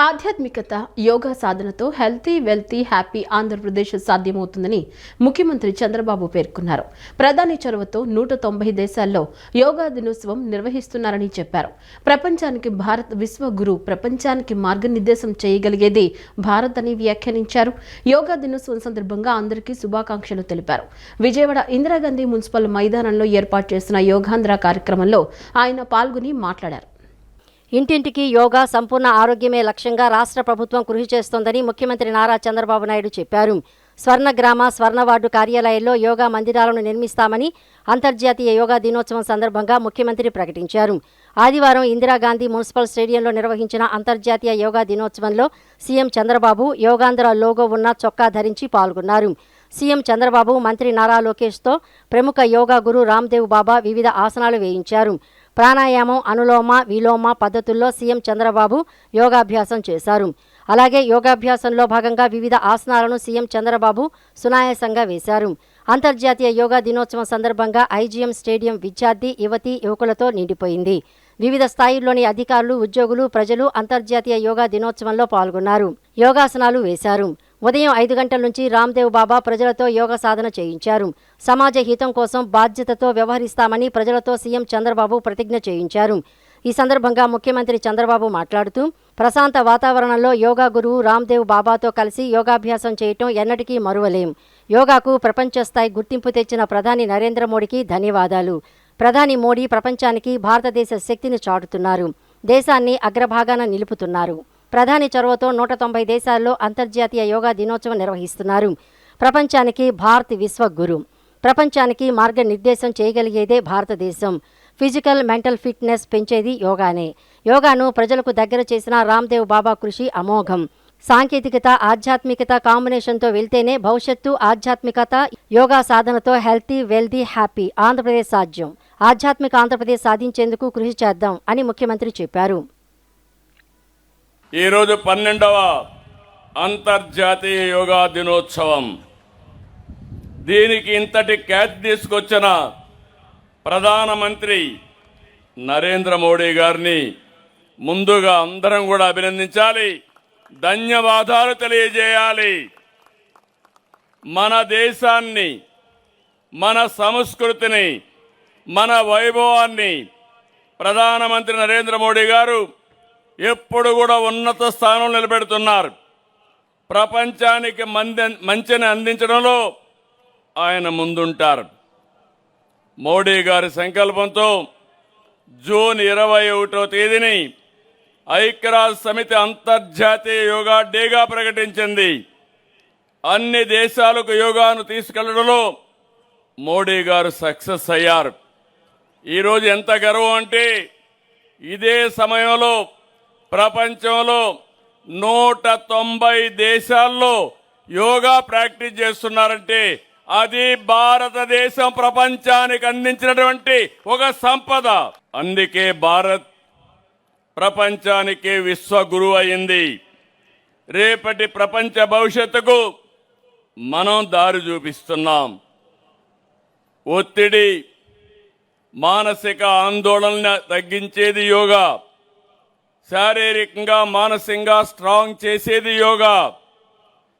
ఆధ్యాత్మికత యోగా సాధనతో healthy wealthy happy Andhra Pradesh సాధ్యమవుతుందని ముఖ్యమంత్రి చంద్రబాబు పేర్కొన్నారు. ప్రధాని చొరవతో 190 దేశాల్లో యోగా దినోత్సవం నిర్వహిస్తున్నారని చెప్పారు. ప్రపంచానికి భారత్ విశ్వగురు, ప్రపంచానికి మార్గనిర్దేశం చేయగలిగేది భారత్ అని వ్యాఖ్యానించారు. యోగా దినోత్సవం సందర్భంగా అందరికీ శుభాకాంక్షలు తెలిపారు. విజయవాడ ఇందిరాగాంధీ మున్సిపల్ మైదానంలో ఏర్పాటు చేసిన యోగాంధ్ర కార్యక్రమంలో ఆయన పాల్గొని మాట్లాడారు. ఇంటింటికి యోగా, సంపూర్ణ ఆరోగ్యమే లక్ష్యంగా రాష్ట్ర ప్రభుత్వం కృషి చేస్తోందని ముఖ్యమంత్రి నారా చంద్రబాబు నాయుడు చెప్పారు. స్వర్ణగ్రామ, స్వర్ణవార్డు కార్యాలయాల్లో యోగా మందిరాలను నిర్మిస్తామని అంతర్జాతీయ యోగా దినోత్సవం సందర్భంగా ముఖ్యమంత్రి ప్రకటించారు. ఆదివారం ఇందిరాగాంధీ మున్సిపల్ స్టేడియంలో నిర్వహించిన అంతర్జాతీయ యోగా దినోత్సవంలో సీఎం చంద్రబాబు యోగాంధ్ర లోగో ఉన్న చొక్కా ధరించి పాల్గొన్నారు. సీఎం చంద్రబాబు మంత్రి నారా లోకేష్తో ప్రముఖ యోగా గురు రామ్దేవ్ బాబా వివిధ ఆసనాలు వేయించారు. ప్రాణాయామం, అనులోమ, విలోమ పద్ధతుల్లో సీఎం చంద్రబాబు యోగాభ్యాసం చేశారు. అలాగే యోగాభ్యాసంలో భాగంగా వివిధ ఆసనాలను సీఎం చంద్రబాబు సునాయాసంగా వేశారు. అంతర్జాతీయ యోగా దినోత్సవం సందర్భంగా ఐజీఎం స్టేడియం విద్యార్థి, యువకులతో నిండిపోయింది. వివిధ స్థాయిల్లోని అధికారులు, ఉద్యోగులు, ప్రజలు అంతర్జాతీయ యోగా దినోత్సవంలో పాల్గొన్నారు. యోగాసనాలు వేశారు. ఉదయం 5 గంటల నుంచి రామ్దేవ్ బాబా ప్రజలతో యోగా సాధన చేయించారు. సమాజ హితం కోసం బాధ్యతతో వ్యవహరిస్తామని ప్రజలతో సీఎం చంద్రబాబు ప్రతిజ్ఞ చేయించారు. ఈ సందర్భంగా ముఖ్యమంత్రి చంద్రబాబు మాట్లాడుతూ, ప్రశాంత వాతావరణంలో యోగా గురువు రామ్దేవ్ బాబాతో కలిసి యోగాభ్యాసం చేయటం ఎన్నటికీ మరువలేం. యోగాకు ప్రపంచ స్థాయి గుర్తింపు తెచ్చిన ప్రధాని నరేంద్ర మోడీకి ధన్యవాదాలు. ప్రధాని మోడీ ప్రపంచానికి భారతదేశ శక్తిని చాటుతున్నారు. దేశాన్ని అగ్రభాగాన నిలుపుతున్నారు. ప్రధాని చొరవతో 190 దేశాల్లో అంతర్జాతీయ యోగా దినోత్సవం నిర్వహిస్తున్నారు. ప్రపంచానికి భారత్ విశ్వగురు, ప్రపంచానికి మార్గనిర్దేశం చేయగలిగేదే భారతదేశం. ఫిజికల్, మెంటల్ ఫిట్నెస్ పెంచేది యోగానే. యోగాను ప్రజలకు దగ్గర చేసిన రామ్దేవ్ బాబా కృషి అమోఘం. సాంకేతికత, ఆధ్యాత్మికత కాంబినేషన్తో వెళ్తేనే భవిష్యత్తు. ఆధ్యాత్మికత, యోగా సాధనతో హెల్తీ వెల్తీ హ్యాపీ ఆంధ్రప్రదేశ్ సాధ్యం. ఆధ్యాత్మిక ఆంధ్రప్రదేశ్ సాధించేందుకు కృషి చేద్దాం అని ముఖ్యమంత్రి చెప్పారు. ఈరోజు 12వ అంతర్జాతీయ యోగా దినోత్సవం. దీనికి ఇంతటి ఖ్యాతి తీసుకొచ్చిన ప్రధానమంత్రి నరేంద్ర మోడీ గారిని ముందుగా అందరం కూడా అభినందించాలి, ధన్యవాదాలు తెలియజేయాలి. మన దేశాన్ని, మన సంస్కృతిని, మన వైభవాన్ని ప్రధానమంత్రి నరేంద్ర మోడీ గారు ఎప్పుడు కూడా ఉన్నత స్థానం నిలబెడుతున్నారు. ప్రపంచానికి మంచిని అందించడంలో ఆయన ముందుంటారు. మోడీ గారి సంకల్పంతో జూన్ 21వ తేదీని ఐక్యరాజ్య సమితి అంతర్జాతీయ యోగా డేగా ప్రకటించింది. అన్ని దేశాలకు యోగాను తీసుకెళ్లడంలో మోడీ గారు సక్సెస్ అయ్యారు. ఈరోజు ఎంత గర్వం అంటే, ఇదే సమయంలో ప్రపంచంలో 190 దేశాల్లో యోగా ప్రాక్టీస్ చేస్తున్నారంటే అది భారతదేశం ప్రపంచానికి అందించినటువంటి ఒక సంపద. అందుకే భారత్ ప్రపంచానికి విశ్వగురువు అయింది. రేపటి ప్రపంచ భవిష్యత్తుకు మనం దారి చూపిస్తున్నాం. ఒత్తిడి, మానసిక ఆందోళన తగ్గించేది యోగా. శారీరకంగా, మానసికంగా స్ట్రాంగ్ చేసేది యోగా.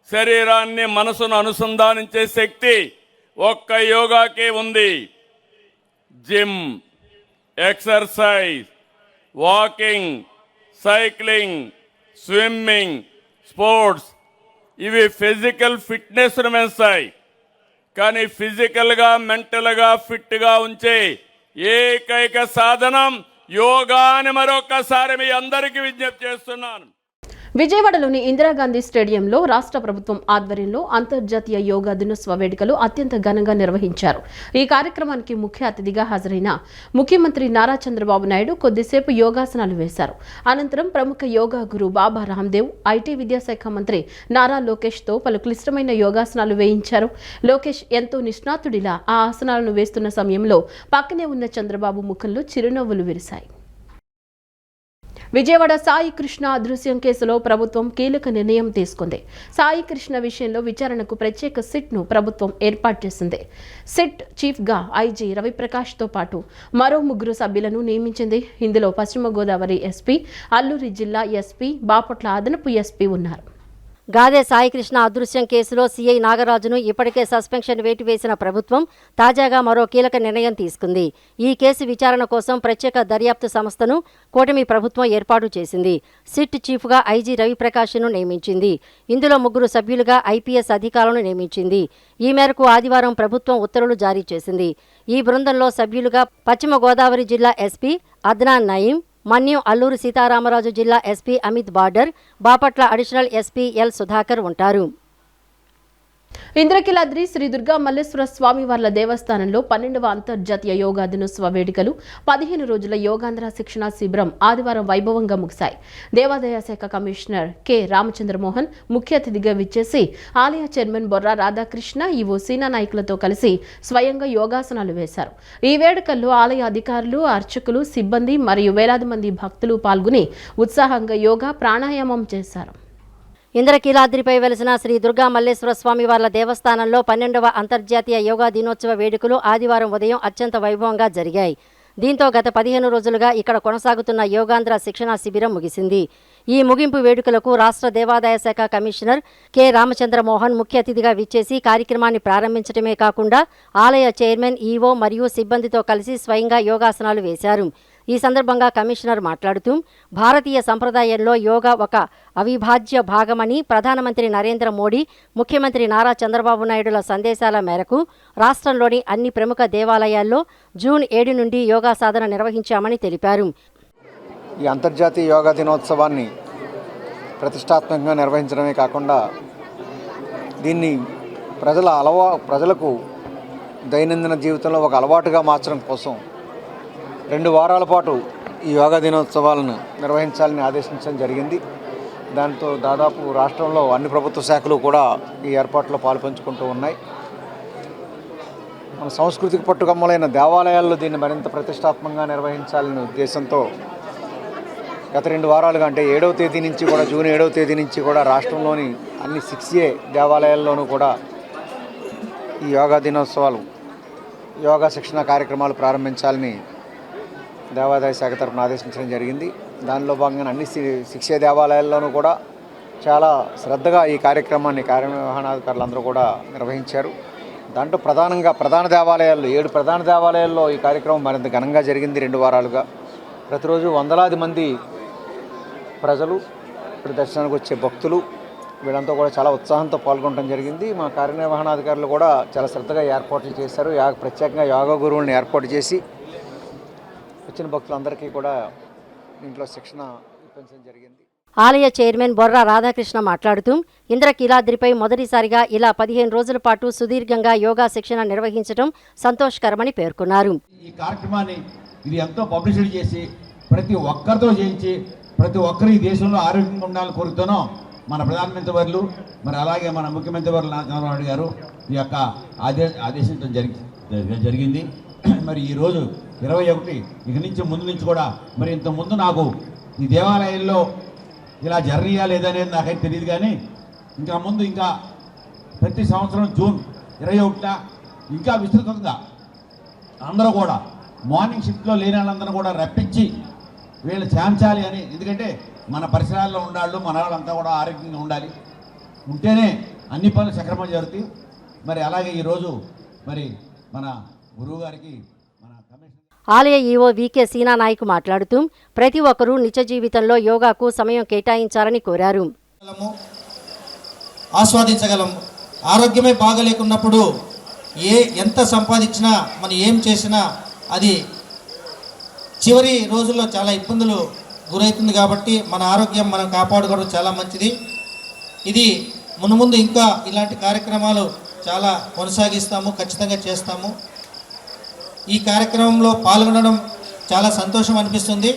శరీరాన్ని, మనసును అనుసంధానించే శక్తి ఒక్క యోగాకే ఉంది. Gym, exercise, walking, cycling, swimming, sports ఇవి ఫిజికల్ ఫిట్నెస్ను పెంచుతాయి. కానీ ఫిజికల్గా, మెంటల్గా ఫిట్గా ఉంచే ఏకైక సాధనం యోగా అని మరొకసారి మీ అందరికీ విజ్ఞప్తి చేస్తున్నాను. విజయవాడలోని ఇందిరాగాంధీ స్టేడియంలో రాష్ట్ర ప్రభుత్వం ఆధ్వర్యంలో అంతర్జాతీయ యోగా దినోత్సవ వేడుకలు అత్యంత ఘనంగా నిర్వహించారు. ఈ కార్యక్రమానికి ముఖ్య అతిథిగా హాజరైన ముఖ్యమంత్రి నారా చంద్రబాబు నాయుడు కొద్దిసేపు యోగాసనాలు వేశారు. అనంతరం ప్రముఖ యోగా గురు బాబా రామ్దేవ్, ఐటీ విద్యాశాఖ మంత్రి నారా లోకేష్తో పలు క్లిష్టమైన యోగాసనాలు వేయించారు. లోకేష్ ఎంతో నిష్ణాతుడిలా ఆ ఆసనాలను వేస్తున్న సమయంలో పక్కనే ఉన్న చంద్రబాబు ముఖంలో చిరునవ్వులు విరిశాయి. విజయవాడ సాయి కృష్ణ అదృశ్యం కేసులో ప్రభుత్వం కీలక నిర్ణయం తీసుకుంది. సాయి కృష్ణ విషయంలో విచారణకు ప్రత్యేక సిట్ను ప్రభుత్వం ఏర్పాటు చేసింది. సిట్ చీఫ్గా ఐజీ రవిప్రకాష్తో పాటు మరో 3 సభ్యులను నియమించింది. ఇందులో పశ్చిమ గోదావరి ఎస్పీ, అల్లూరి జిల్లా ఎస్పీ, బాపట్ల అదనపు ఎస్పీ ఉన్నారు. గాదే సాయికృష్ణ అదృశ్యం కేసులో సీఐ నాగరాజును ఇప్పటికే సస్పెన్షన్ వేటు వేసిన ప్రభుత్వం తాజాగా మరో కీలక నిర్ణయం తీసుకుంది. ఈ కేసు విచారణ కోసం ప్రత్యేక దర్యాప్తు సంస్థను కూటమి ప్రభుత్వం ఏర్పాటు చేసింది. సిట్ చీఫ్గా ఐజీ రవిప్రకాష్ను నియమించింది. ఇందులో 3 సభ్యులుగా ఐపీఎస్ అధికారులను నియమించింది. ఈ మేరకు ఆదివారం ప్రభుత్వం ఉత్తర్వులు జారీ చేసింది. ఈ బృందంలో సభ్యులుగా పశ్చిమ గోదావరి జిల్లా ఎస్పీ అద్నాన్ నయీం, మన్యం అల్లూరు సీతారామరాజు జిల్లా SP Amit border, Bapatla additional SP L Sudhakar ఉంటారు. ఇంద్రకీలాద్రి శ్రీ దుర్గా మల్లేశ్వర స్వామివార్ల దేవస్థానంలో 12వ అంతర్జాతీయ యోగా దినోత్సవ వేడుకలు 15 రోజుల యోగాంధ్ర శిక్షణా శిబిరం ఆదివారం వైభవంగా ముగిశాయి. దేవాదాయ శాఖ కమిషనర్ కె రామచంద్రమోహన్ ముఖ్య అతిథిగా విచ్చేసి ఆలయ చైర్మన్ బొర్రా రాధాకృష్ణ, ఈవో సీనా నాయకులతో కలిసి స్వయంగా యోగాసనాలు వేశారు. ఈ వేడుకల్లో ఆలయ అధికారులు, అర్చకులు, సిబ్బంది మరియు వేలాది మంది భక్తులు పాల్గొని ఉత్సాహంగా యోగా, ప్రాణాయామం చేశారు. ఇంద్రకీలాద్రిపై వెలిసిన శ్రీ దుర్గా మల్లేశ్వర స్వామివార్ల దేవస్థానంలో 12వ అంతర్జాతీయ యోగా దినోత్సవ వేడుకలు ఆదివారం ఉదయం అత్యంత వైభవంగా జరిగాయి. దీంతో గత 15 రోజులుగా ఇక్కడ కొనసాగుతున్న యోగాంధ్ర శిక్షణా శిబిరం ముగిసింది. ఈ ముగింపు వేడుకలకు రాష్ట్ర దేవాదాయ శాఖ కమిషనర్ కె రామచంద్రమోహన్ ముఖ్య అతిథిగా విచ్చేసి కార్యక్రమాన్ని ప్రారంభించడమే కాకుండా ఆలయ చైర్మన్, ఈవో మరియు సిబ్బందితో కలిసి స్వయంగా యోగాసనాలు వేశారు. ఈ సందర్భంగా కమిషనర్ మాట్లాడుతూ భారతీయ సంప్రదాయంలో యోగా ఒక అవిభాజ్య భాగమని, ప్రధానమంత్రి నరేంద్ర మోడీ, ముఖ్యమంత్రి నారా చంద్రబాబు నాయుడుల సందేశాల మేరకు రాష్ట్రంలోని అన్ని ప్రముఖ దేవాలయాల్లో జూన్ 7 నుండి యోగా సాధన నిర్వహించామని తెలిపారు. ఈ అంతర్జాతీయ యోగా దినోత్సవాన్ని ప్రతిష్టాత్మకంగా నిర్వహించడమే కాకుండా దీన్ని ప్రజలకు దైనందిన జీవితంలో ఒక అలవాటుగా మార్చడం కోసం 2 వారాల పాటు ఈ యోగా దినోత్సవాలను నిర్వహించాలని ఆదేశించడం జరిగింది. దాంతో దాదాపు రాష్ట్రంలో అన్ని ప్రభుత్వ శాఖలు కూడా ఈ ఏర్పాట్లో పాలుపంచుకుంటూ ఉన్నాయి. మన సంస్కృతికి పట్టుకొమ్మలైన దేవాలయాల్లో దీన్ని మరింత ప్రతిష్టాత్మకంగా నిర్వహించాలనే ఉద్దేశంతో గత 2 వారాలుగా అంటే 7వ తేదీ నుంచి కూడా జూన్ 7వ తేదీ నుంచి కూడా రాష్ట్రంలోని అన్ని 6A దేవాలయాల్లోనూ కూడా ఈ యోగా దినోత్సవాలు, యోగా శిక్షణ కార్యక్రమాలు ప్రారంభించాలని దేవాదాయ శాఖ తరఫున ఆదేశించడం జరిగింది. దానిలో భాగంగా అన్ని 6A దేవాలయాల్లోనూ కూడా చాలా శ్రద్ధగా ఈ కార్యక్రమాన్ని కార్యనిర్వహణాధికారులందరూ కూడా నిర్వహించారు. దాంట్లో ప్రధాన దేవాలయాల్లో 7 ప్రధాన దేవాలయాల్లో ఈ కార్యక్రమం మరింత ఘనంగా జరిగింది. 2 వారాలుగా ప్రతిరోజు వందలాది మంది ప్రజలు, ఇక్కడ దర్శనానికి వచ్చే భక్తులు వీళ్ళంతా కూడా చాలా ఉత్సాహంతో పాల్గొనడం జరిగింది. మా కార్యనిర్వహణాధికారులు కూడా చాలా శ్రద్ధగా ఏర్పాట్లు చేశారు. ప్రత్యేకంగా యోగా గురువులను ఏర్పాటు చేసి వచ్చిన భక్తులందరికీ కూడా ఇంట్లో శిక్షణ ఇప్పించడం జరిగింది. ఆలయ చైర్మన్ బొర్రా రాధాకృష్ణ మాట్లాడుతూ ఇంద్రకీలాద్రిపై మొదటిసారిగా ఇలా 15 రోజుల పాటు సుదీర్ఘంగా యోగా శిక్షణ నిర్వహించడం సంతోషకరమని పేర్కొన్నారు. ఈ కార్యక్రమాన్ని ఇది ఎంతో పబ్లిసిటీ చేసి ప్రతి ఒక్కరితో చేయించి ప్రతి ఒక్కరు ఈ దేశంలో ఆరోగ్యంగా ఉండాలని కోరుతానో మన ప్రధానమంత్రి వర్యులు, మరి అలాగే మన ముఖ్యమంత్రి వర్యులు చంద్రబాబు నాయుడు గారు ఈ యొక్క ఆదేశించడం జరిగింది. మరి ఈరోజు 21 ఇక నుంచి ముందు నుంచి కూడా మరి ఇంత ముందు నాకు ఈ దేవాలయంలో ఇలా జర్నీయా లేదనేది నాకైతే తెలియదు. కానీ ఇంకా ప్రతి సంవత్సరం జూన్ 21 ఇంకా విస్తృతంగా అందరూ కూడా మార్నింగ్ షిఫ్ట్లో లేని వాళ్ళందరూ కూడా రప్పించి వీళ్ళు చేయించాలి అని. ఎందుకంటే మన పరిసరాల్లో ఉండాళ్ళు, మన వాళ్ళంతా కూడా ఆరోగ్యంగా ఉండాలి, ఉంటేనే అన్ని పనులు సక్రమంగా జరుగుతాయి. మరి అలాగే ఈరోజు మరి మన గురువు గారికి మన కమిషన్ ఆలయ ఈవో వికే సీనా నాయక్ మాట్లాడుతూ ప్రతి ఒక్కరూ నిత్య జీవితంలో యోగాకు సమయం కేటాయించాలని కోరారు. ఆస్వాదించగలం. ఆరోగ్యమే బాగలేకున్నప్పుడు ఎంత సంపాదించినా మనం ఏం చేసినా అది చివరి రోజుల్లో చాలా ఇబ్బందులు గురవుతుంది. కాబట్టి మన ఆరోగ్యం మనం కాపాడుకోవడం చాలా మంచిది. ఇది మున్ముందు ఇంకా ఇలాంటి కార్యక్రమాలు చాలా కొనసాగిస్తాము, ఖచ్చితంగా చేస్తాము. ఈ కార్యక్రమంలో పాల్గొనడం చాలా సంతోషం అనిపిస్తుంది.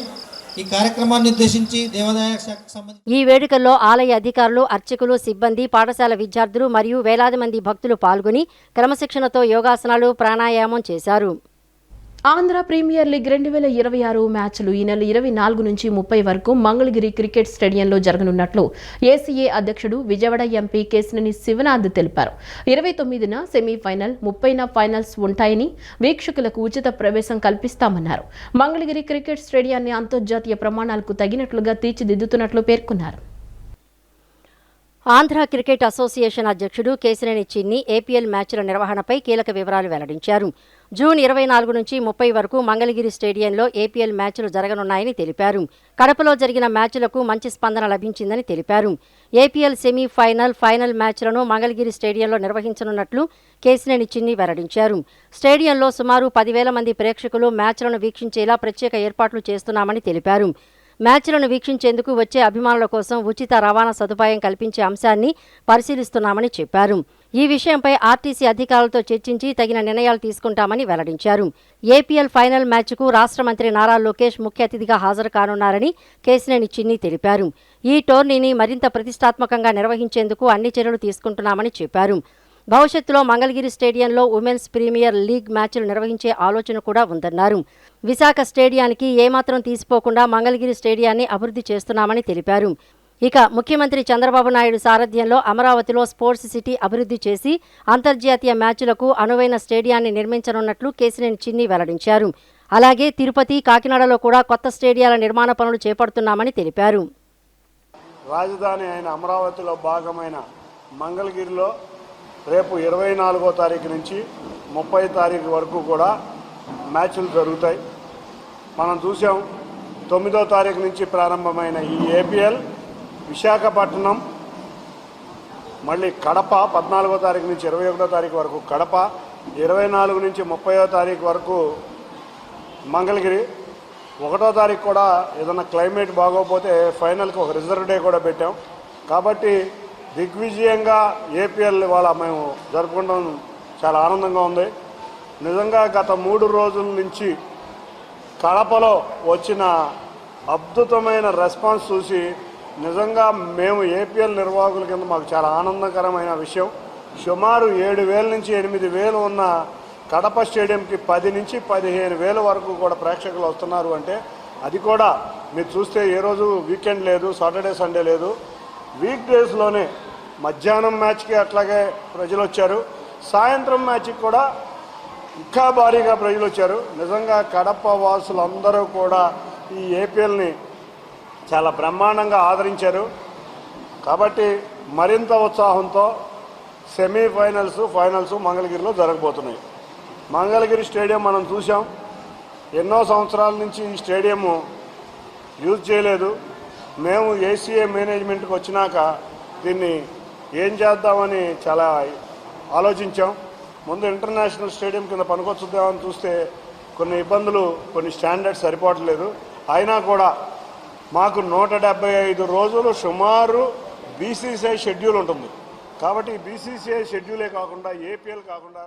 ఈ కార్యక్రమాన్ని ఉద్దేశించి దేవాదాయ శాఖకు సంబంధించి ఈ వేడుకల్లో ఆలయ అధికారులు, అర్చకులు, సిబ్బంది, పాఠశాల విద్యార్థులు మరియు వేలాది మంది భక్తులు పాల్గొని క్రమశిక్షణతో యోగాసనాలు, ప్రాణాయామం చేశారు. ఆంధ్ర ప్రీమియర్ లీగ్ 2026 మ్యాచ్లు ఈ నెల 24 నుంచి 30 వరకు మంగళగిరి క్రికెట్ స్టేడియంలో జరగనున్నట్లు ఏసీఏ అధ్యక్షుడు విజయవాడ ఎంపీ కేశినేని శివనాథ్ తెలిపారు. 29న సెమీఫైనల్, 30న ఫైనల్స్ ఉంటాయని, వీక్షకులకు ఉచిత ప్రవేశం కల్పిస్తామన్నారు. మంగళగిరి క్రికెట్ స్టేడియాన్ని అంతర్జాతీయ ప్రమాణాలకు తగినట్లుగా తీర్చిదిద్దుతున్నట్లు పేర్కొన్నారు. ఆంధ్ర క్రికెట్ అసోసియేషన్ అధ్యక్షుడు కేశినేని చిన్ని ఏపీఎల్ మ్యాచ్ల నిర్వహణపై కీలక వివరాలు వెల్లడించారు. జూన్ 24 నుంచి 30 వరకు మంగళగిరి స్టేడియంలో ఏపీఎల్ మ్యాచ్లు జరగనున్నాయని తెలిపారు. కడపలో జరిగిన మ్యాచ్లకు మంచి స్పందన లభించిందని తెలిపారు. ఏపీఎల్ సెమీఫైనల్, ఫైనల్ మ్యాచ్లను మంగళగిరి స్టేడియంలో నిర్వహించనున్నట్లు కేశినేని చిన్ని వెల్లడించారు. స్టేడియంలో సుమారు 10,000 మంది ప్రేక్షకులు మ్యాచ్లను వీక్షించేలా ప్రత్యేక ఏర్పాట్లు చేస్తున్నామని తెలిపారు. మ్యాచ్లను వీక్షించేందుకు వచ్చే అభిమానుల కోసం ఉచిత రవాణా సదుపాయం కల్పించే అంశాన్ని పరిశీలిస్తున్నామని చెప్పారు. ఈ విషయంపై ఆర్టీసీ అధికారులతో చర్చించి తగిన నిర్ణయాలు తీసుకుంటామని వెల్లడించారు. ఏపీఎల్ ఫైనల్ మ్యాచ్కు రాష్ట్ర మంత్రి నారా లోకేష్ ముఖ్య అతిథిగా హాజరు కానున్నారని కేశినేని చిన్ని తెలిపారు. ఈ టోర్నీని మరింత ప్రతిష్టాత్మకంగా నిర్వహించేందుకు అన్ని చర్యలు తీసుకుంటున్నామని చెప్పారు. భవిష్యత్తులో మంగళగిరి స్టేడియంలో ఉమెన్స్ ప్రీమియర్ లీగ్ మ్యాచ్లు నిర్వహించే ఆలోచన కూడా ఉందన్నారు. విశాఖ స్టేడియానికి ఏమాత్రం తీసిపోకుండా మంగళగిరి స్టేడియాన్ని అభివృద్ధి చేస్తున్నామని తెలిపారు. ఇక ముఖ్యమంత్రి చంద్రబాబు నాయుడు సారథ్యంలో అమరావతిలో స్పోర్ట్స్ సిటీ అభివృద్ధి చేసి అంతర్జాతీయ మ్యాచ్లకు అనువైన స్టేడియాన్ని నిర్మించనున్నట్లు కేశినేని చిన్ని వెల్లడించారు. అలాగే తిరుపతి, కాకినాడలో కూడా కొత్త స్టేడియాల నిర్మాణ పనులు చేపడుతున్నామని తెలిపారు. రాజధాని అయిన అమరావతిలో భాగమైన మంగళగిరిలో రేపు 24వ తారీఖు నుంచి 30వ తారీఖు వరకు కూడా మ్యాచ్లు జరుగుతాయి. మనం చూసాం 9వ తారీఖు నుంచి ప్రారంభమైన ఈ ఏపీఎల్ విశాఖపట్నం, మళ్ళీ కడప 14వ తారీఖు నుంచి 21వ తారీఖు వరకు కడప, 24 నుంచి 30వ తారీఖు వరకు మంగళగిరి. 1వ తారీఖు కూడా ఏదైనా క్లైమేట్ బాగోకపోతే ఫైనల్కి ఒక రిజర్వ్ డే కూడా పెట్టాం. కాబట్టి దిగ్విజయంగా ఏపీఎల్ ఇవాళ మేము జరుపుకోవడం చాలా ఆనందంగా ఉంది. నిజంగా గత 3 రోజుల నుంచి కడపలో వచ్చిన అద్భుతమైన రెస్పాన్స్ చూసి నిజంగా మేము ఏపీఎల్ నిర్వాహకుల కింద మాకు చాలా ఆనందకరమైన విషయం. సుమారు 7,000 నుంచి 8,000 ఉన్న కడప స్టేడియంకి 10 నుంచి 15,000 వరకు కూడా ప్రేక్షకులు వస్తున్నారు. అంటే అది కూడా మీరు చూస్తే ఏ రోజు వీకెండ్ లేదు, సాటర్డే సండే లేదు, వీక్ డేస్లోనే మధ్యాహ్నం మ్యాచ్కి అట్లాగే ప్రజలు వచ్చారు. సాయంత్రం మ్యాచ్కి కూడా ఇంకా భారీగా ప్రజలు వచ్చారు. నిజంగా కడప వాసులందరూ కూడా ఈ ఏపీఎల్ని చాలా బ్రహ్మాండంగా ఆదరించారు. కాబట్టి మరింత ఉత్సాహంతో సెమీఫైనల్స్, ఫైనల్స్ మంగళగిరిలో జరగబోతున్నాయి. మంగళగిరి స్టేడియం మనం చూసాం, ఎన్నో సంవత్సరాల నుంచి ఈ స్టేడియం యూజ్ చేయలేదు. మేము ఏసీఏ మేనేజ్మెంట్కి వచ్చినాక దీన్ని ఏం చేద్దామని చాలా ఆలోచించాం. ముందు ఇంటర్నేషనల్ స్టేడియం కింద పనికొచ్చుద్దామని చూస్తే కొన్ని ఇబ్బందులు, కొన్ని స్టాండర్డ్స్ సరిపోవట్లేదు. అయినా కూడా మాకు 175 రోజులు సుమారు బీసీసీఐ షెడ్యూల్ ఉంటుంది. కాబట్టి బీసీసీఐ షెడ్యూలే కాకుండా ఏపీఎల్ కాకుండా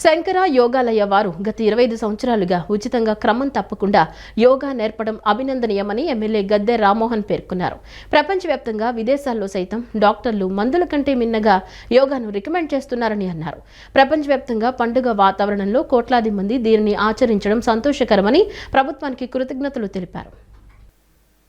శంకర యోగాలయ వారు గత 25 సంవత్సరాలుగా ఉచితంగా క్రమం తప్పకుండా యోగా నేర్పడం అభినందనీయమని ఎమ్మెల్యే గద్దె రామ్మోహన్ పేర్కొన్నారు. ప్రపంచవ్యాప్తంగా విదేశాల్లో సైతం డాక్టర్లు మందుల కంటే మిన్నగా యోగాను రికమెండ్ చేస్తున్నారని అన్నారు. ప్రపంచవ్యాప్తంగా పండుగ వాతావరణంలో కోట్లాది మంది దీనిని ఆచరించడం సంతోషకరమని ప్రభుత్వానికి కృతజ్ఞతలు తెలిపారు.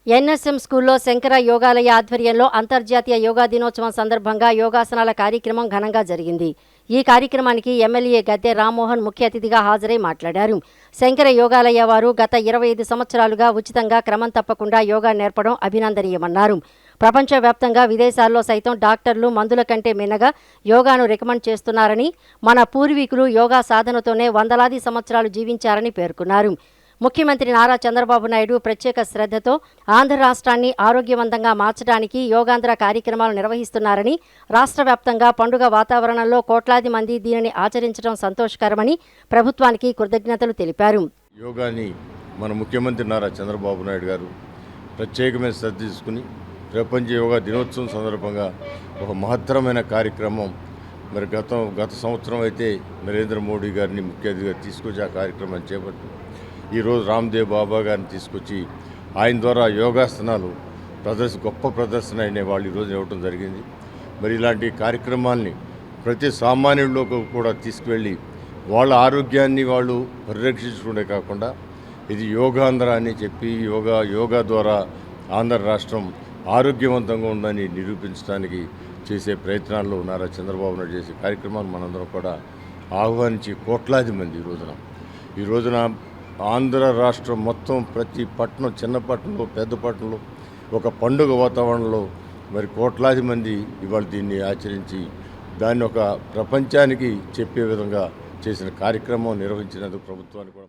ఎన్ఎస్ఎం స్కూల్లో శంకర యోగాలయ ఆధ్వర్యంలో అంతర్జాతీయ యోగా దినోత్సవం సందర్భంగా యోగాసనాల కార్యక్రమం ఘనంగా జరిగింది. ఈ కార్యక్రమానికి ఎమ్మెల్యే గద్దె రామ్మోహన్ ముఖ్య అతిథిగా హాజరై మాట్లాడారు. శంకర యోగాలయ వారు గత 25 సంవత్సరాలుగా ఉచితంగా క్రమం తప్పకుండా యోగా నేర్పడం అభినందనీయమన్నారు. ప్రపంచవ్యాప్తంగా విదేశాల్లో సైతం డాక్టర్లు మందుల కంటే మిన్నగా యోగాను రికమెండ్ చేస్తున్నారని, మన పూర్వీకులు యోగా సాధనతోనే వందలాది సంవత్సరాలు జీవించారని పేర్కొన్నారు. ముఖ్యమంత్రి నారా చంద్రబాబు నాయుడు ప్రత్యేక శ్రద్ధతో ఆంధ్ర రాష్ట్రాన్ని ఆరోగ్యవంతంగా మార్చడానికి యోగాంధ్ర కార్యక్రమాలు నిర్వహిస్తున్నారని, రాష్ట్ర వ్యాప్తంగా పండుగ వాతావరణంలో కోట్లాది మంది దీనిని ఆచరించడం సంతోషకరమని ప్రభుత్వానికి కృతజ్ఞతలు తెలిపారు. యోగాని మన ముఖ్యమంత్రి నారా చంద్రబాబు నాయుడు గారు ప్రత్యేకమైన శ్రద్ధ తీసుకుని ప్రపంచ యోగా దినోత్సవం సందర్భంగా ఒక మహత్తరమైన కార్యక్రమం మరి గత సంవత్సరం అయితే నరేంద్ర మోడీ గారిని ముఖ్య అతిథిగా తీసుకొచ్చి ఆ కార్యక్రమాన్ని చేపట్టి ఈరోజు రామ్దేవ్ బాబా గారిని తీసుకొచ్చి ఆయన ద్వారా యోగాసనాలు గొప్ప ప్రదర్శన అయిన వాళ్ళు ఈరోజు ఇవ్వడం జరిగింది. మరి ఇలాంటి కార్యక్రమాల్ని ప్రతి సామాన్యుడిలోకి కూడా తీసుకువెళ్ళి వాళ్ళ ఆరోగ్యాన్ని వాళ్ళు పరిరక్షించుకునే కాకుండా ఇది యోగాంధ్ర అని చెప్పి యోగా ద్వారా ఆంధ్ర రాష్ట్రం ఆరోగ్యవంతంగా ఉందని నిరూపించడానికి చేసే ప్రయత్నాల్లో నారా చంద్రబాబు నాయుడు చేసే కార్యక్రమాలు మనందరం కూడా ఆహ్వానించి కోట్లాది మంది ఈ రోజున ఆంధ్ర రాష్ట్రం మొత్తం ప్రతి పట్టణం, చిన్న పట్టణంలో, పెద్ద పట్టణంలో ఒక పండుగ వాతావరణంలో మరి కోట్లాది మంది ఇవాళ దీన్ని ఆచరించి దాన్ని ఒక ప్రపంచానికి చెప్పే విధంగా చేసిన కార్యక్రమం నిర్వహించినందుకు ప్రభుత్వానికి కూడా.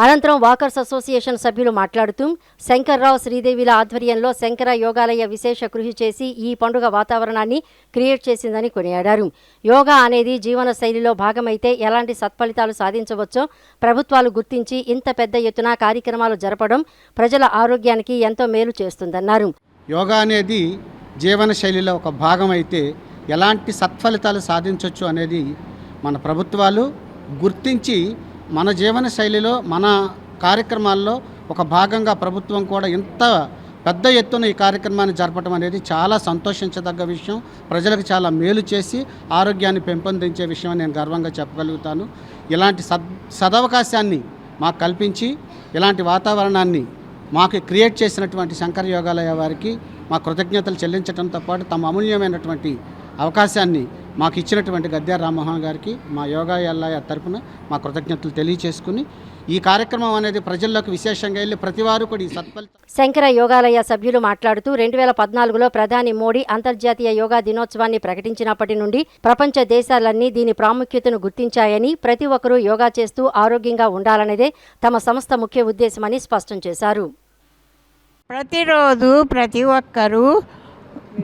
అనంతరం వాకర్స్ అసోసియేషన్ సభ్యులు మాట్లాడుతూ శంకర్రావు, శ్రీదేవిల ఆధ్వర్యంలో శంకర యోగాలయ విశేష కృషి చేసి ఈ పండుగ వాతావరణాన్ని క్రియేట్ చేసిందని కొనియాడారు. యోగా అనేది జీవన శైలిలో భాగమైతే ఎలాంటి సత్ఫలితాలు సాధించవచ్చో ప్రభుత్వాలు గుర్తించి ఇంత పెద్ద ఎత్తున కార్యక్రమాలు జరపడం ప్రజల ఆరోగ్యానికి ఎంతో మేలు చేస్తుందన్నారు. యోగా అనేది జీవన శైలిలో ఒక భాగం అయితే ఎలాంటి సత్ఫలితాలు సాధించవచ్చు అనేది మన ప్రభుత్వాలు గుర్తించి మన జీవన శైలిలో, మన కార్యక్రమాల్లో ఒక భాగంగా ప్రభుత్వం కూడా ఇంత పెద్ద ఎత్తున ఈ కార్యక్రమాన్ని జరపడం అనేది చాలా సంతోషించదగ్గ విషయం. ప్రజలకు చాలా మేలు చేసి ఆరోగ్యాన్ని పెంపొందించే విషయం నేను గర్వంగా చెప్పగలుగుతాను. ఇలాంటి సదవకాశాన్ని మాకు కల్పించి ఇలాంటి వాతావరణాన్ని మాకు క్రియేట్ చేసినటువంటి శంకర యోగాలయ వారికి మా కృతజ్ఞతలు చెల్లించడంతో పాటు తమ అమూల్యమైనటువంటి అవకాశాన్ని మాకు ఇచ్చినటువంటి గద్యార్ రామ్మోహన్ గారికి మా యోగాలయ తరపున మా కృతజ్ఞతలు తెలియచేసుకుని ఈ కార్యక్రమం అనేది ప్రజల్లోకి విశేషంగా వెళ్ళి ప్రతివారు కూడా ఈ సత్ఫలితం. శంకర యోగాలయ సభ్యులు మాట్లాడుతూ 2014లో ప్రధాని మోడీ అంతర్జాతీయ యోగా దినోత్సవాన్ని ప్రకటించినప్పటి నుండి ప్రపంచ దేశాలన్నీ దీని ప్రాముఖ్యతను గుర్తించాయని, ప్రతి ఒక్కరూ యోగా చేస్తూ ఆరోగ్యంగా ఉండాలనేదే తమ సంస్థ ముఖ్య ఉద్దేశమని స్పష్టం చేశారు. ప్రతిరోజు ప్రతి ఒక్కరూ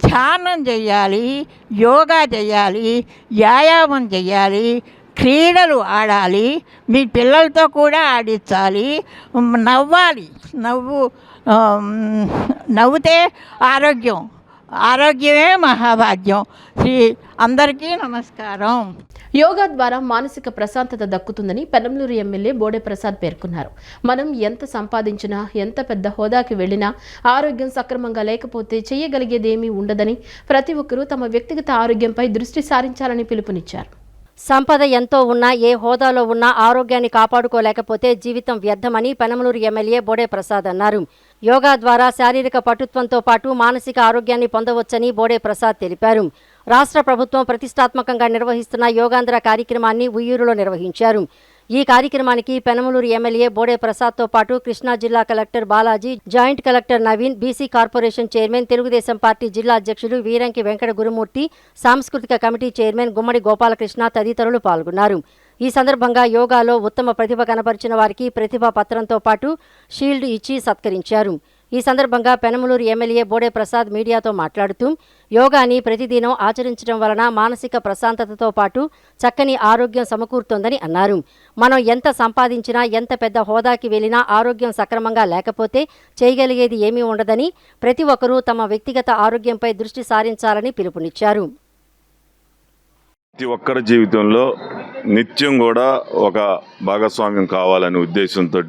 ధ్యానం చేయాలి, యోగా చేయాలి, వ్యాయామం చేయాలి, క్రీడలు ఆడాలి, మీ పిల్లలతో కూడా ఆడించాలి, నవ్వాలి. నవ్వుతే ఆరోగ్యమే మహాభాగ్యం. అందరికీ నమస్కారం. యోగా ద్వారా మానసిక ప్రశాంతత దక్కుతుందని పెనంలూరు ఎమ్మెల్యే బోడే ప్రసాద్ పేర్కొన్నారు. మనం ఎంత సంపాదించినా, ఎంత పెద్ద హోదాకి వెళ్లినా ఆరోగ్యం సక్రమంగా లేకపోతే చేయగలిగేదేమీ ఉండదని, ప్రతి ఒక్కరూ తమ వ్యక్తిగత ఆరోగ్యంపై దృష్టి సారించాలని పిలుపునిచ్చారు. సంపద ఎంతో ఉన్నా, ఏ హోదాలో ఉన్నా ఆరోగ్యాన్ని కాపాడుకోలేకపోతే జీవితం వ్యర్థమని పెనమలూరు ఎమ్మెల్యే బోడే ప్రసాద్ అన్నారు. యోగా ద్వారా శారీరక పటుత్వంతో పాటు మానసిక ఆరోగ్యాన్ని పొందవచ్చని బోడే ప్రసాద్ తెలిపారు. రాష్ట్ర ప్రభుత్వం ప్రతిష్టాత్మకంగా నిర్వహిస్తున్న యోగాంధ్ర కార్యక్రమాన్ని ఉయ్యూరులో నిర్వహించారు. ఈ కార్యక్రమానికి పెనమలూరు ఎమ్మెల్యే బోడే ప్రసాద్తో పాటు కృష్ణా జిల్లా collector Balaji, joint collector Naveen, BC corporation chairman, Telugu Desam party జిల్లా అధ్యక్షులు వీరంకి వెంకట గురుమూర్తి, సాంస్కృతిక కమిటీ చైర్మన్ గుమ్మడి గోపాలకృష్ణ తదితరులు పాల్గొన్నారు. ఈ సందర్భంగా యోగాలో ఉత్తమ ప్రతిభ కనబరిచిన వారికి ప్రతిభా పత్రంతో పాటు షీల్డ్ ఇచ్చి సత్కరించారు. ఈ సందర్భంగా పెనమలూరు ఎమ్మెల్యే బోడే ప్రసాద్ మీడియాతో మాట్లాడుతూ యోగాని ప్రతిదినం ఆచరించడం వలన మానసిక ప్రశాంతతతో పాటు చక్కని ఆరోగ్యం సమకూరుతోందని అన్నారు. మనం ఎంత సంపాదించినా, ఎంత పెద్ద హోదాకి వెళ్ళినా ఆరోగ్యం సక్రమంగా లేకపోతే చేయగలిగేది ఏమీ ఉండదని, ప్రతి ఒక్కరూ తమ వ్యక్తిగత ఆరోగ్యంపై దృష్టి సారించాలని పిలుపునిచ్చారు. ప్రతి ఒక్కరి జీవితంలో నిత్యం కూడా ఒక భాగస్వామ్యం కావాలనే ఉద్దేశంతో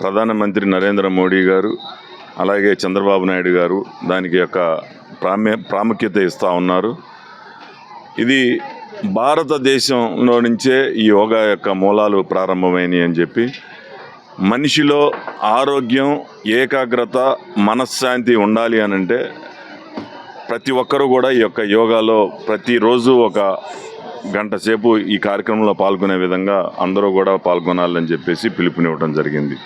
ప్రధానమంత్రి నరేంద్ర మోడీ గారు, అలాగే చంద్రబాబు నాయుడు గారు దానికి యొక్క ప్రాముఖ్యత ఇస్తూ ఉన్నారు. ఇది భారతదేశంలో నుంచే ఈ యోగా యొక్క మూలాలు ప్రారంభమైనవి అని చెప్పి, మనిషిలో ఆరోగ్యం, ఏకాగ్రత, మనశ్శాంతి ఉండాలి అనంటే ప్రతి ఒక్కరూ కూడా ఈ యొక్క యోగాలో ప్రతిరోజు ఒక గంట సేపు ఈ కార్యక్రమంలో పాల్గొనే విధంగా అందరూ కూడా పాల్గొనాలని చెప్పేసి పిలుపునివ్వడం జరిగింది.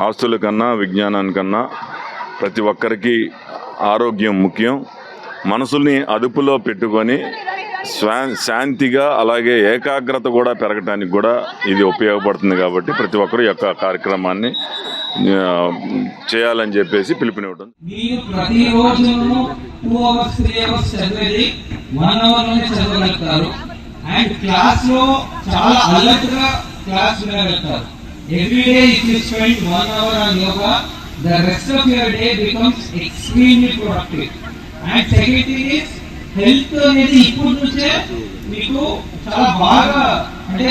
ఆస్తుల కన్నా, విజ్ఞానానికన్నా ప్రతి ఒక్కరికి ఆరోగ్యం ముఖ్యం. మనసుల్ని అదుపులో పెట్టుకొని శాంతిగా, అలాగే ఏకాగ్రత కూడా పెరగడానికి కూడా ఇది ఉపయోగపడుతుంది. కాబట్టి ప్రతి ఒక్కరు యొక్క కార్యక్రమాన్ని చేయాలని చెప్పేసి పిలుపునివ్వడం. Every day if you spend 1 hour on yoga, the rest of your day becomes extremely productive. And second thing is, health అనేది ఇప్పుడు నుంచే మీకు చాలా బాగా, అంటే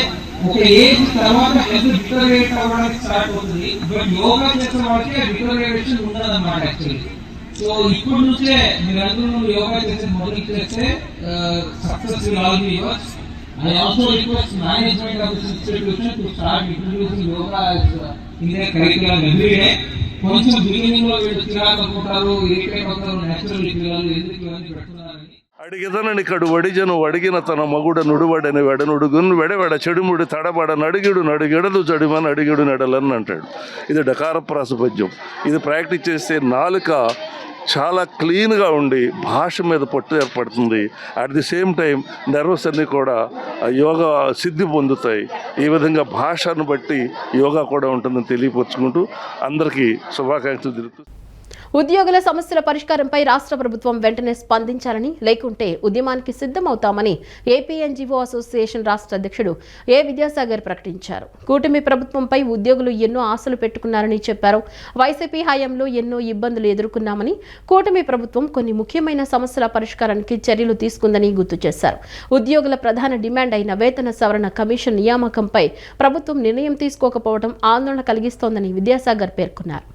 ఒక ఏజ్ తర్వాత హెల్త్ డిటోరియేట్ అవ్వడానికి స్టార్ట్ అవుతుంది. బట్ యోగా చేసే వాళ్ళకి డిటోరియేషన్ ఉండదన్నమాట యాక్చువల్లీ. సో ఇప్పుడు నుంచే మీరందరూ యోగా చేసి మొదలు చేస్తే success will all be yours. I also request management of this institution to start introducing yoga as in their curriculum every day. కొంచెం బిగినింగ్ లో వీళ్ళు చిరాకపోతారు, ఇరిటేట్ అవుతారు, నేచురల్ పిల్లలు ఎందుకు ఇవన్నీ పెడుతున్నారని అడిగిదనని కడు వడిజను అడిగిన తన మగుడ నుడువడని వెడనుడుగును వెడవెడ చెడుముడి తడబడ నడిగిడు నడిగెడలు చడిమని అడిగిడు నెడలని అంటాడు. ఇది డకార ప్రాస పద్యం. ఇది ప్రాక్టీస్ చేస్తే నాలుక చాలా క్లీన్గా ఉండి భాష మీద పట్టు ఏర్పడుతుంది. At the same time nervous అన్నీ కూడా యోగా సిద్ధి పొందుతాయి. ఈ విధంగా భాషను బట్టి యోగా కూడా ఉంటుందని తెలియపరుచుకుంటూ అందరికీ శుభాకాంక్షలు తెలుపుతూ ఉద్యోగుల సమస్యల పరిష్కారంపై రాష్ట్ర ప్రభుత్వం వెంటనే స్పందించాలని, లేకుంటే ఉద్యమానికి సిద్ధమవుతామని ఏపీ ఎన్జీఓ అసోసియేషన్ రాష్ట్ర అధ్యక్షుడు ఏ విద్యాసాగర్ ప్రకటించారు. కూటమి ప్రభుత్వంపై ఉద్యోగులు ఎన్నో ఆశలు పెట్టుకున్నారని చెప్పారు. వైసీపీ హయాంలో ఎన్నో ఇబ్బందులు ఎదుర్కొన్నామని, కూటమి ప్రభుత్వం కొన్ని ముఖ్యమైన సమస్యల పరిష్కారానికి చర్యలు తీసుకుందని గుర్తు చేశారు. ఉద్యోగుల ప్రధాన డిమాండ్ అయిన వేతన సవరణ కమిషన్ నియామకంపై ప్రభుత్వం నిర్ణయం తీసుకోకపోవడం ఆందోళన కలిగిస్తోందని విద్యాసాగర్ పేర్కొన్నారు.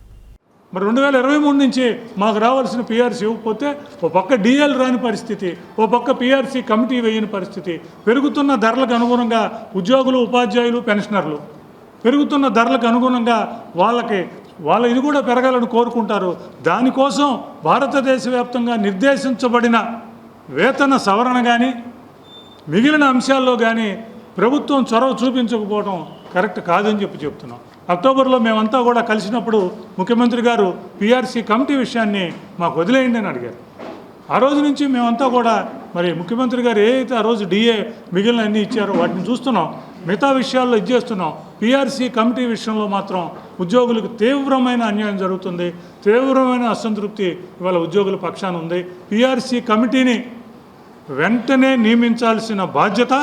మరి 2023 నుంచి మాకు రావాల్సిన పీఆర్సీ ఇవ్వకపోతే ఓ పక్క డిఎల్ రాని పరిస్థితి, ఓ పక్క పీఆర్సీ కమిటీ వేయని పరిస్థితి, పెరుగుతున్న ధరలకు అనుగుణంగా ఉద్యోగులు, ఉపాధ్యాయులు, పెన్షనర్లు పెరుగుతున్న ధరలకు అనుగుణంగా వాళ్ళ ఇది కూడా పెరగాలని కోరుకుంటారు. దానికోసం భారతదేశ వ్యాప్తంగా నిర్దేశించబడిన వేతన సవరణ కానీ మిగిలిన అంశాల్లో కానీ ప్రభుత్వం చొరవ చూపించకపోవడం కరెక్ట్ కాదని చెప్తున్నాం. అక్టోబర్లో మేమంతా కూడా కలిసినప్పుడు ముఖ్యమంత్రి గారు పీఆర్సీ కమిటీ విషయాన్ని మాకు వదిలేయండి అని అడిగారు. ఆ రోజు నుంచి మేమంతా కూడా మరి ముఖ్యమంత్రి గారు ఏదైతే ఆ రోజు డిఏ మిగిలిన అన్నీ ఇచ్చారో వాటిని చూస్తున్నాం. మిగతా విషయాల్లో ఇచ్చేస్తున్నాం. పీఆర్సీ కమిటీ విషయంలో మాత్రం ఉద్యోగులకు తీవ్రమైన అన్యాయం జరుగుతుంది. తీవ్రమైన అసంతృప్తి ఇవాళ ఉద్యోగుల పక్షాన ఉంది. పీఆర్సీ కమిటీని వెంటనే నియమించాల్సిన బాధ్యత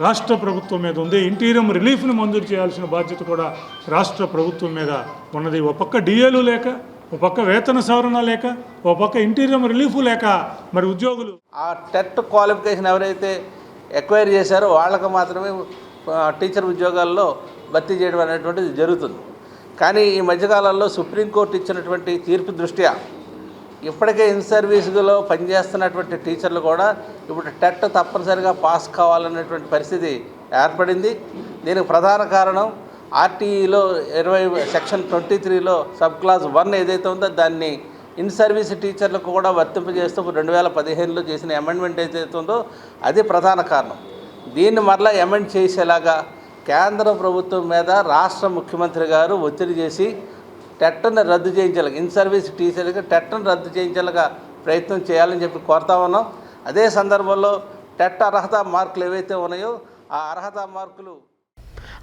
రాష్ట్ర ప్రభుత్వం మీద ఉంది. ఇంటీరియం రిలీఫ్ని మంజూరు చేయాల్సిన బాధ్యత కూడా రాష్ట్ర ప్రభుత్వం మీద ఉన్నది. ఓ పక్క డిఏలు లేక, ఓ పక్క వేతన సవరణ లేక, ఓ పక్క ఇంటీరియం రిలీఫ్ లేక మరి ఉద్యోగులు ఆ టెట్ క్వాలిఫికేషన్ ఎవరైతే ఎక్వైర్ చేశారో వాళ్ళకు మాత్రమే టీచర్ ఉద్యోగాల్లో భర్తీ చేయడం అనేటువంటిది జరుగుతుంది. కానీ ఈ మధ్యకాలంలో సుప్రీంకోర్టు ఇచ్చినటువంటి తీర్పు దృష్ట్యా ఇప్పటికే ఇన్ సర్వీసులో పనిచేస్తున్నటువంటి టీచర్లు కూడా ఇప్పుడు టెట్ తప్పనిసరిగా పాస్ కావాలనేటువంటి పరిస్థితి ఏర్పడింది. దీనికి ప్రధాన కారణం ఆర్టీఈలో సెక్షన్ 23లో సబ్ క్లాస్ 1 ఏదైతే ఉందో దాన్ని ఇన్ సర్వీస్ టీచర్లకు కూడా వర్తింపజేస్తూ 2015లో చేసిన అమెండ్మెంట్ ఏదైతే ఉందో అది ప్రధాన కారణం. దీన్ని మరలా అమెండ్ చేసేలాగా కేంద్ర ప్రభుత్వం మీద రాష్ట్ర ముఖ్యమంత్రి గారు ఒత్తిడి చేసి టెట్ను రద్దు చేయించాలి, ఇన్ సర్వీస్ టీచర్లకి టెట్ను రద్దు చేయించాలిగా ప్రయత్నం చేయాలని చెప్పి కోరుతా ఉన్నాం. అదే సందర్భంలో టెట్ అర్హత మార్కులు ఏవైతే ఉన్నాయో ఆ అర్హత మార్కులు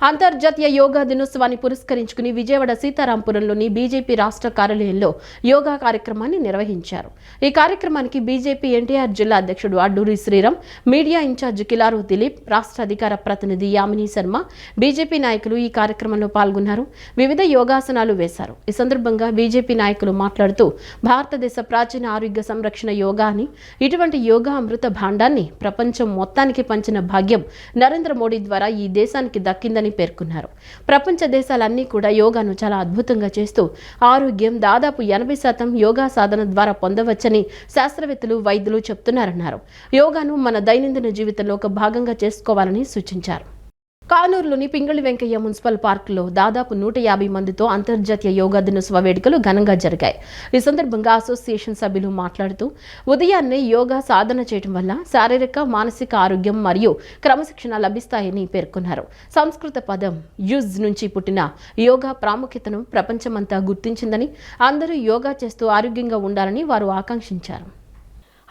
అంతర్జాతీయ యోగా దినోత్సవాన్ని పురస్కరించుకుని విజయవాడ సీతారాంపురంలోని బీజేపీ రాష్ట్ర కార్యాలయంలో యోగా కార్యక్రమాన్ని నిర్వహించారు. ఈ కార్యక్రమానికి బీజేపీ ఎన్టీఆర్ జిల్లా అధ్యక్షుడు అడ్డూరి శ్రీరామ్, మీడియా ఇన్ఛార్జ్ కిలారు దిలీప్, రాష్ట్ర అధికార ప్రతినిధి యామిని శర్మ, బీజేపీ నాయకులు ఈ కార్యక్రమంలో పాల్గొన్నారు. వివిధ యోగాసనాలు వేశారు. ఈ సందర్భంగా బీజేపీ నాయకులు మాట్లాడుతూ భారతదేశ ప్రాచీన ఆరోగ్య సంరక్షణ యోగా అని, ఇటువంటి యోగా అమృత భాండాన్ని ప్రపంచం మొత్తానికి పంచిన భాగ్యం నరేంద్ర మోడీ ద్వారా ఈ దేశానికి దక్కిందని పేర్కొన్నారు. ప్రపంచ దేశాలన్నీ కూడా యోగాను చాలా అద్భుతంగా చేస్తూ ఆరోగ్యం దాదాపు 80% యోగా సాధన ద్వారా పొందవచ్చని శాస్త్రవేత్తలు, వైద్యులు చెప్తున్నారన్నారు. యోగాను మన దైనందిన జీవితంలో ఒక భాగంగా చేసుకోవాలని సూచించారు. కానూరులోని పింగళి వెంకయ్య మున్సిపల్ పార్కులో దాదాపు 150 మందితో అంతర్జాతీయ యోగా దినోత్సవ వేడుకలు ఘనంగా జరిగాయి. ఈ సందర్భంగా అసోసియేషన్ సభ్యులు మాట్లాడుతూ ఉదయాన్నే యోగా సాధన చేయడం వల్ల శారీరక, మానసిక ఆరోగ్యం మరియు క్రమశిక్షణ లభిస్తాయని పేర్కొన్నారు. సంస్కృత పదం యుజ్ నుంచి పుట్టిన యోగా ప్రాముఖ్యతను ప్రపంచమంతా గుర్తించిందని, అందరూ యోగా చేస్తూ ఆరోగ్యంగా ఉండాలని వారు ఆకాంక్షించారు.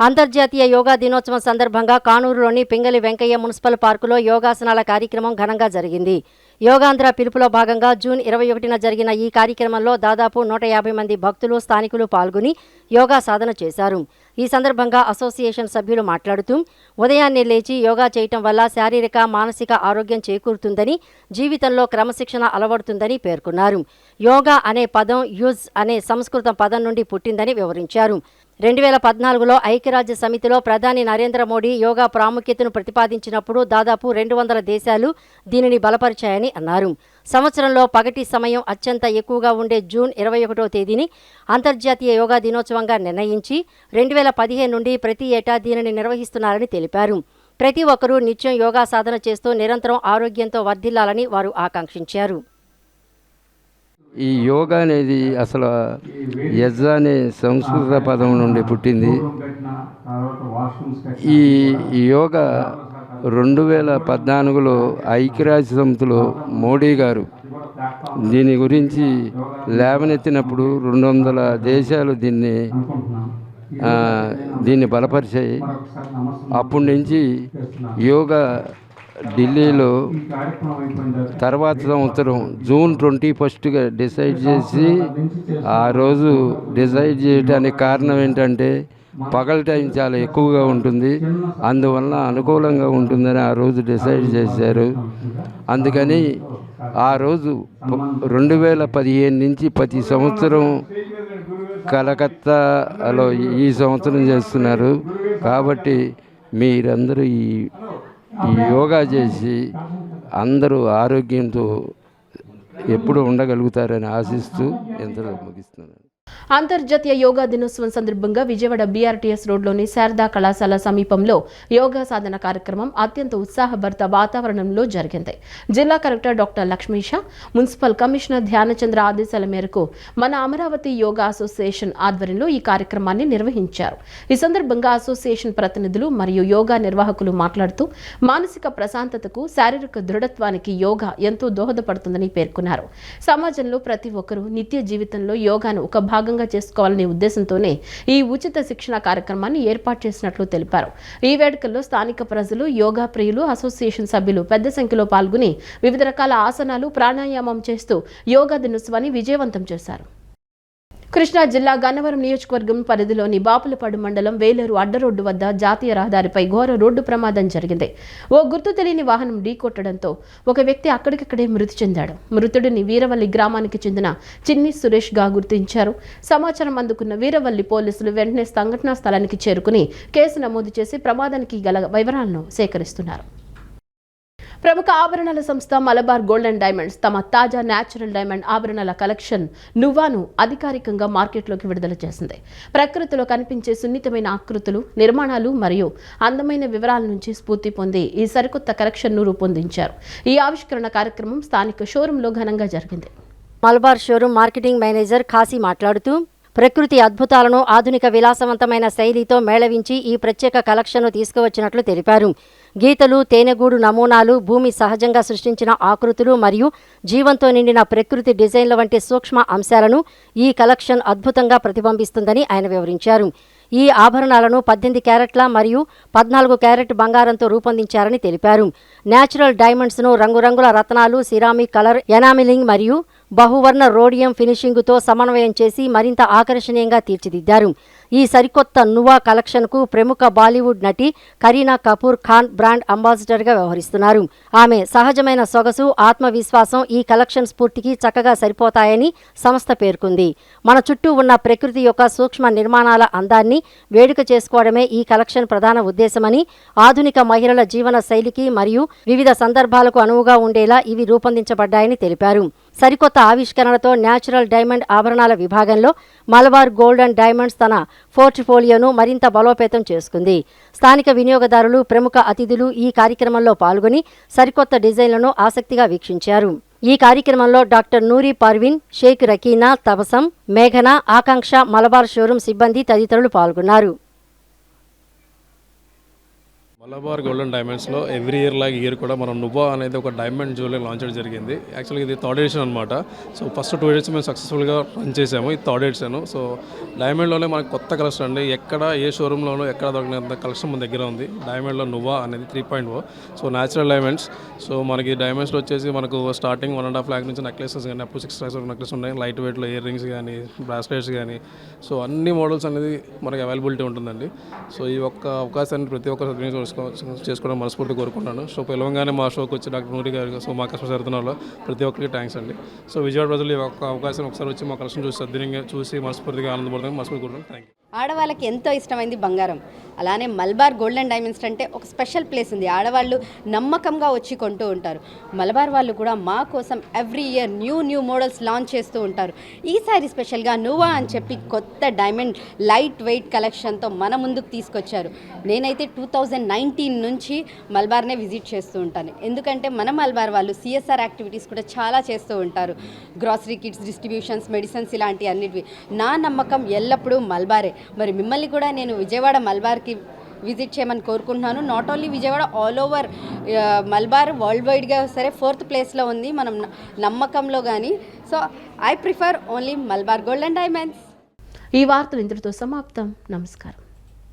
అంతర్జాతీయ యోగా దినోత్సవం సందర్భంగా కానూరులోని పింగళి వెంకయ్య మున్సిపల్ పార్కులో యోగాసనాల కార్యక్రమం ఘనంగా జరిగింది. యోగాంధ్ర పిలుపులో భాగంగా జూన్ 21న జరిగిన ఈ కార్యక్రమంలో దాదాపు 150 మంది భక్తులు, స్థానికులు పాల్గొని యోగా సాధన చేశారు. ఈ సందర్భంగా అసోసియేషన్ సభ్యులు మాట్లాడుతూ ఉదయాన్నే లేచి యోగా చేయటం వల్ల శారీరక, మానసిక ఆరోగ్యం చేకూరుతుందని, జీవితంలో క్రమశిక్షణ అలవడుతుందని పేర్కొన్నారు. యోగా అనే పదం యుజ్ అనే సంస్కృత పదం నుండి పుట్టిందని వివరించారు. 2014లో ఐక్యరాజ్య సమితిలో ప్రధాని నరేంద్ర మోడీ యోగా ప్రాముఖ్యతను ప్రతిపాదించినప్పుడు దాదాపు 200 దేశాలు దీనిని బలపరిచాయని అన్నారు. సంవత్సరంలో పగటి సమయం అత్యంత ఎక్కువగా ఉండే జూన్ 21వ తేదీని అంతర్జాతీయ యోగా దినోత్సవంగా నిర్ణయించి 2015 నుండి ప్రతి ఏటా దీనిని నిర్వహిస్తున్నారని తెలిపారు. ప్రతి ఒక్కరూ నిత్యం యోగా సాధన చేస్తూ నిరంతరం ఆరోగ్యంతో వర్ధిల్లాలని వారు ఆకాంక్షించారు. ఈ యోగా అనేది అసలు యజ్ అనే సంస్కృత పదం నుండి పుట్టింది. ఈ యోగా 2014లో ఐక్యరాజ్య సమితిలో మోడీ గారు దీని గురించి లేవనెత్తినప్పుడు 200 దేశాలు దీన్ని బలపరిచాయి. అప్పటి నుంచి యోగా ఢిల్లీలో తర్వాత సంవత్సరం జూన్ 21గా డిసైడ్ చేసి, ఆ రోజు డిసైడ్ చేయడానికి కారణం ఏంటంటే పగల టైం చాలా ఎక్కువగా ఉంటుంది, అందువల్ల అనుకూలంగా ఉంటుందని ఆ రోజు డిసైడ్ చేశారు. అందుకని ఆ రోజు 2015 నుంచి ప్రతి సంవత్సరం కలకత్తాలో ఈ సంవత్సరం చేస్తున్నారు. కాబట్టి మీరందరూ ఈ యోగా చేసి అందరూ ఆరోగ్యంతో ఎప్పుడూ ఉండగలుగుతారని ఆశిస్తూ ఎంతలో ముగిస్తున్నాను. అంతర్జాతీయ యోగా దినోత్సవం సందర్భంగా విజయవాడ బీఆర్టీఎస్ రోడ్లోని శారదా కళాశాల సమీపంలో యోగా సాధన కార్యక్రమం అత్యంత ఉత్సాహభరిత వాతావరణంలో జరిగింది. జిల్లా collector doctor Lakshmisha, municipal commissioner Dhyanachandra ఆదేశాల మేరకు మన అమరావతి యోగా అసోసియేషన్ ఆధ్వర్యంలో ఈ కార్యక్రమాన్ని నిర్వహించారు. ఈ సందర్భంగా అసోసియేషన్ ప్రతినిధులు మరియు యోగా నిర్వాహకులు మాట్లాడుతూ మానసిక ప్రశాంతతకు, శారీరక దృఢత్వానికి యోగా ఎంతో దోహదపడుతుందని పేర్కొన్నారు. సమాజంలో ప్రతి ఒక్కరూ నిత్య జీవితంలో యోగాను ఒక భాగంగా చేసుకోవాలనే ఉద్దేశంతోనే ఈ ఉచిత శిక్షణ కార్యక్రమాన్ని ఏర్పాటు చేసినట్లు తెలిపారు. ఈ వేడుకల్లో స్థానిక ప్రజలు, యోగా ప్రియులు, అసోసియేషన్ సభ్యులు పెద్ద సంఖ్యలో పాల్గొని వివిధ రకాల ఆసనాలు, ప్రాణాయామం చేస్తూ యోగా దినోత్సవాన్ని విజయవంతం చేశారు. కృష్ణా జిల్లా గన్నవరం నియోజకవర్గం పరిధిలోని బాపులపాడు మండలం వేలేరు అడ్డరోడ్డు వద్ద జాతీయ రహదారిపై ఘోర రోడ్డు ప్రమాదం జరిగింది. ఓ గుర్తు తెలియని వాహనం ఢీకొట్టడంతో ఒక వ్యక్తి అక్కడికక్కడే మృతి చెందాడు. మృతుడిని వీరవల్లి గ్రామానికి చెందిన చిన్ని సురేష్ గా గుర్తించారు. సమాచారం అందుకున్న వీరవల్లి పోలీసులు వెంటనే సంఘటనా స్థలానికి చేరుకుని కేసు నమోదు చేసి ప్రమాదానికి గల వివరాలను సేకరిస్తున్నారు. ప్రముఖ ఆభరణాల సంస్థ మలబార్ గోల్డ్ అండ్ డైమండ్స్ తమ తాజా న్యాచురల్ డైమండ్ ఆభరణాల కలెక్షన్ నువ్వాను అధికారికంగా మార్కెట్లోకి విడుదల చేసింది. ప్రకృతిలో కనిపించే సున్నితమైన ఆకృతులు, నిర్మాణాలు మరియు అందమైన వివరాల నుంచి స్ఫూర్తి పొంది ఈ సరికొత్త కలెక్షన్ను రూపొందించారు. ఈ ఆవిష్కరణ కార్యక్రమం స్థానిక షోరూంలో ఘనంగా జరిగింది. Malabar showroom marketing manager Khasi మాట్లాడుతూ, ప్రకృతి అద్భుతాలను ఆధునిక విలాసవంతమైన శైలితో మేళవించి ఈ ప్రత్యేక కలెక్షన్ను తీసుకువచ్చినట్లు తెలిపారు. గీతలు, తేనెగూడు నమూనాలు, భూమి సహజంగా సృష్టించిన ఆకృతులు మరియు జీవంతో నిండిన ప్రకృతి డిజైన్ల వంటి సూక్ష్మ అంశాలను ఈ కలెక్షన్ అద్భుతంగా ప్రతిబింబిస్తుందని ఆయన వివరించారు. ఈ ఆభరణాలను 18 క్యారెట్ల మరియు 14 క్యారెట్ బంగారంతో రూపొందించారని తెలిపారు. న్యాచురల్ డైమండ్స్ను రంగురంగుల రత్నాలు, సిరామిక్ కలర్, ఎనామిలింగ్ మరియు బహువర్ణ రోడియం ఫినిషింగుతో సమన్వయం చేసి మరింత ఆకర్షణీయంగా తీర్చిదిద్దారు. ఈ సరికొత్త నువా కలెక్షన్కు ప్రముఖ బాలీవుడ్ నటి కరీనా కపూర్ ఖాన్ బ్రాండ్ అంబాసిడర్గా వ్యవహరిస్తున్నారు. ఆమె సహజమైన సొగసు, ఆత్మవిశ్వాసం ఈ కలెక్షన్ స్ఫూర్తికి చక్కగా సరిపోతాయని సంస్థ పేర్కొంది. మన చుట్టూ ఉన్న ప్రకృతి యొక్క సూక్ష్మ నిర్మాణాల అందాన్ని వేడుక చేసుకోవడమే ఈ కలెక్షన్ ప్రధాన ఉద్దేశమని, ఆధునిక మహిళల జీవన శైలికి మరియు వివిధ సందర్భాలకు అనువుగా ఉండేలా ఇవి రూపొందించబడ్డాయని తెలిపారు. సరికొత్త ఆవిష్కరణతో న్యాచురల్ డైమండ్ ఆభరణాల విభాగంలో మలబార్ గోల్డ్ అండ్ డైమండ్స్ తన పోర్ట్ఫోలియోను మరింత బలోపేతం చేసుకుంది. స్థానిక వినియోగదారులు, ప్రముఖ అతిథులు ఈ కార్యక్రమంలో పాల్గొని సరికొత్త డిజైన్లను ఆసక్తిగా వీక్షించారు. ఈ కార్యక్రమంలో డాక్టర్ నూరి పర్వీన్, షేక్ రకీనా, తబసం, మేఘన, ఆకాంక్ష, మలబార్ షోరూం సిబ్బంది తదితరులు పాల్గొన్నారు. మలబార్ గోల్డ్ అండ్ డైమండ్స్లో ఎవ్రీ ఇయర్ లాగా ఇయర్ కూడా మనం నువ్వా అనేది ఒక డైమండ్ జ్యువెలరీ లాంచ్ చేయడం జరిగింది. యాక్చువల్గా ఇది థర్డ్ ఎడిషన్ అనమాట. సో ఫస్ట్ 2 ఎడిషన్ మేము సక్సెస్ఫుల్గా రన్ చేసాము. ఇది థర్డ్ ఎడిషన్. సో డైమండ్లోనే మనకు కొత్త కలెక్షన్ అండి. ఎక్కడ ఏ షోరూంలోనూ ఎక్కడ దొరికినంత కలెక్షన్ మన దగ్గర ఉంది. డైమండ్లో నువ్వా అనేది 3.0. So natural diamonds. సో మనకి డైమండ్స్లో వచ్చేసి మనకు స్టార్టింగ్ 1.5 lakh నుంచి నెక్లెసెస్ కానీ అప్ టు 6 lakhs నెక్లెస్ ఉన్నాయి. లైట్ వెయిట్లో ఇయర్ రింగ్స్ కానీ, బ్రాస్లెట్స్ కానీ, సో అన్ని మోడల్స్ అనేది మనకి అవైలబిలిటీ ఉంటుందండి. సో ఈ ఒక్క అవకాశాన్ని ప్రతి ఒక్కరు చేసుకోవడం మనస్ఫూర్తి కోరుకుంటున్నాను. సో పిలవంగానే మా షోకి వచ్చి డాక్టర్ నూరి గారు, సో మా కస్టమర్ జరుగుతున్న ప్రతి ఒక్కరికి థ్యాంక్స్ అండి. సో విజయవాడ ప్రజలు ఈ ఒక్క అవకాశం ఒకసారి వచ్చి మా కలెక్షన్ చూసి సద్వినియోగంగా చూసి మనస్ఫూర్తిగా ఆనందపడుతుంది మనస్ఫూర్తి కోరుకుంటున్నాను. Thank you. ఆడవాళ్ళకి ఎంతో ఇష్టమైంది బంగారం. అలానే మలబార్ గోల్డ్ అండ్ డైమండ్స్ అంటే ఒక స్పెషల్ ప్లేస్ ఉంది. ఆడవాళ్ళు నమ్మకంగా వచ్చి కొంటూ ఉంటారు. మలబార్ వాళ్ళు కూడా మా కోసం every year new models launch చేస్తూ ఉంటారు. ఈసారి స్పెషల్గా నువ్వా అని చెప్పి కొత్త డైమండ్ లైట్ వెయిట్ కలెక్షన్తో మన ముందుకు తీసుకొచ్చారు. నేనైతే 2019 నుంచి మలబార్నే విజిట్ చేస్తూ ఉంటాను. ఎందుకంటే మన మలబార్ వాళ్ళు సిఎస్ఆర్ యాక్టివిటీస్ కూడా చాలా చేస్తూ ఉంటారు. గ్రాసరీ కిట్స్ డిస్ట్రిబ్యూషన్స్, మెడిసిన్స్ ఇలాంటి అన్నిటివి. నా నమ్మకం ఎల్లప్పుడూ మలబారే. మరి మిమ్మల్ని కూడా నేను విజయవాడ మలబార్కి విజిట్ చేయమని కోరుకుంటున్నాను. Not only Vijayawada, all over Malabar world వైడ్గా సరే 4th ప్లేస్లో ఉంది మనం నమ్మకంలో కానీ. So I prefer only Malabar gold and diamonds. ఈ వార్తలు ఇంతటితో సమాప్తం. నమస్కారం.